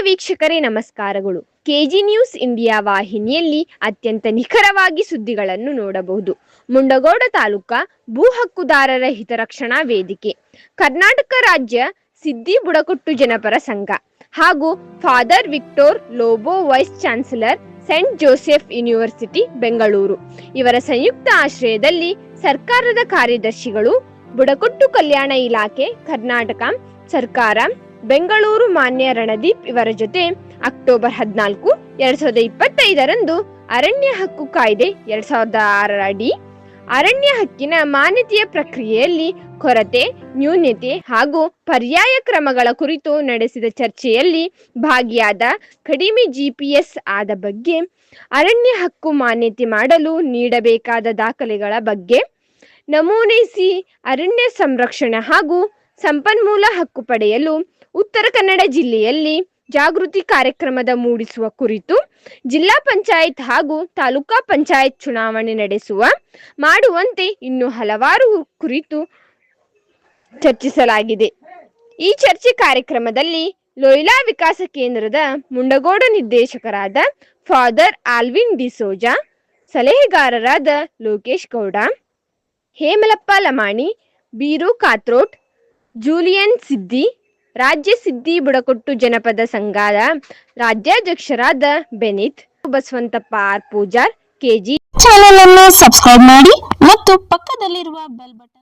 ವೀಕ್ಷಕರೇ ನಮಸ್ಕಾರಗಳು. KG news India ವಾಹಿನಿಯಲ್ಲಿ ಅತ್ಯಂತ ನಿಖರವಾಗಿ ಸುದ್ದಿಗಳನ್ನು ನೋಡಬಹುದು. ಮುಂಡಗೋಡ ತಾಲೂಕಾ ಭೂ ಹಕ್ಕುದಾರರ ಹಿತರಕ್ಷಣಾ ವೇದಿಕೆ, ಕರ್ನಾಟಕ ರಾಜ್ಯ ಸಿದ್ದಿ ಬುಡಕಟ್ಟು ಜನಪರ ಸಂಘ ಹಾಗೂ father Victor Lobo vice chancellor saint Joseph university Bengaluru ಇವರ ಸಂಯುಕ್ತ ಆಶ್ರಯದಲ್ಲಿ ಸರ್ಕಾರದ ಕಾರ್ಯದರ್ಶಿಗಳು, ಬುಡಕಟ್ಟು ಕಲ್ಯಾಣ ಇಲಾಖೆ, ಕರ್ನಾಟಕ ಸರ್ಕಾರ, ಬೆಂಗಳೂರು ಮಾನ್ಯ ರಣದೀಪ್ ಇವರ ಜೊತೆ ಅಕ್ಟೋಬರ್ 14, 2025ರಂದು ಅರಣ್ಯ ಹಕ್ಕು ಕಾಯ್ದೆ 2006 ಅಡಿ ಅರಣ್ಯ ಹಕ್ಕಿನ ಮಾನ್ಯತೆಯ ಪ್ರಕ್ರಿಯೆಯಲ್ಲಿ ಕೊರತೆ, ನ್ಯೂನತೆ ಹಾಗೂ ಪರ್ಯಾಯ ಕ್ರಮಗಳ ಕುರಿತು ನಡೆಸಿದ ಚರ್ಚೆಯಲ್ಲಿ ಭಾಗಿಯಾದ ಕಡಿಮೆ ಜಿಪಿಎಸ್ ಆದ ಬಗ್ಗೆ, ಅರಣ್ಯ ಹಕ್ಕು ಮಾನ್ಯತೆ ಮಾಡಲು ನೀಡಬೇಕಾದ ದಾಖಲೆಗಳ ಬಗ್ಗೆ, ನಮೂನೆಸಿ ಅರಣ್ಯ ಸಂರಕ್ಷಣೆ ಹಾಗೂ ಸಂಪನ್ಮೂಲ ಹಕ್ಕು ಪಡೆಯಲು ಉತ್ತರ ಕನ್ನಡ ಜಿಲ್ಲೆಯಲ್ಲಿ ಜಾಗೃತಿ ಕಾರ್ಯಕ್ರಮದ ಮೂಡಿಸುವ ಕುರಿತು, ಜಿಲ್ಲಾ ಪಂಚಾಯತ್ ಹಾಗೂ ತಾಲೂಕಾ ಪಂಚಾಯತ್ ಚುನಾವಣೆ ಮಾಡುವಂತೆ ಇನ್ನೂ ಹಲವಾರು ಕುರಿತು ಚರ್ಚಿಸಲಾಗಿದೆ. ಈ ಚರ್ಚೆ ಕಾರ್ಯಕ್ರಮದಲ್ಲಿ ಲೋಯ್ಲಾ ವಿಕಾಸ ಕೇಂದ್ರದ ಮುಂಡಗೋಡ ನಿರ್ದೇಶಕರಾದ ಫಾದರ್ ಆಲ್ವಿನ್ ಡಿಸೋಜಾ, ಸಲಹೆಗಾರರಾದ ಲೋಕೇಶ್ ಗೌಡ, ಹೇಮಲಪ್ಪ ಲಮಾಣಿ, ಬೀರು ಕಾತ್ರೋಟ್, ಜೂಲಿಯನ್ ಸಿದ್ದಿ, ರಾಜ್ಯ ಸಿದ್ದಿ ಬುಡಕಟ್ಟು ಜನಪದ ಸಂಘದ ರಾಜ್ಯಾಧ್ಯಕ್ಷರಾದ Benith, Basavantappa R Pujar, KG channel ಅನ್ನು ಸಬ್ಸ್ಕ್ರೈಬ್ ಮಾಡಿ ಮತ್ತು ಪಕ್ಕದಲ್ಲಿರುವ ಬೆಲ್ ಬಟನ್